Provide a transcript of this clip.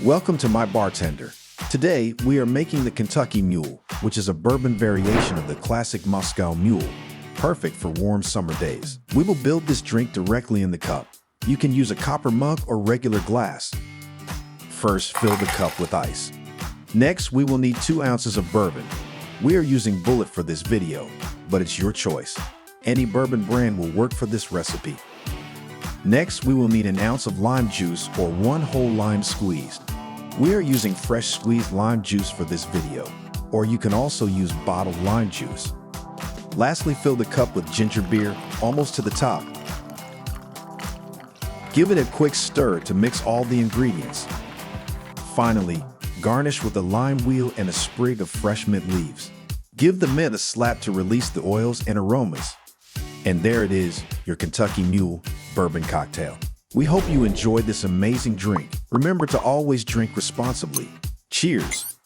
Welcome to My Bartender. Today, we are making the Kentucky Mule, which is a bourbon variation of the classic Moscow Mule, perfect for warm summer days. We will build this drink directly in the cup. You can use a copper mug or regular glass. First, fill the cup with ice. Next, we will need 2 ounces of bourbon. We are using Bullet for this video, but it's your choice. Any bourbon brand will work for this recipe. Next, we will need an ounce of lime juice or 1 whole lime squeezed. We are using fresh squeezed lime juice for this video, or you can also use bottled lime juice. Lastly, fill the cup with ginger beer almost to the top. Give it a quick stir to mix all the ingredients. Finally, garnish with a lime wheel and a sprig of fresh mint leaves. Give the mint a slap to release the oils and aromas. And there it is, your Kentucky Mule bourbon cocktail. We hope you enjoyed this amazing drink. Remember to always drink responsibly. Cheers!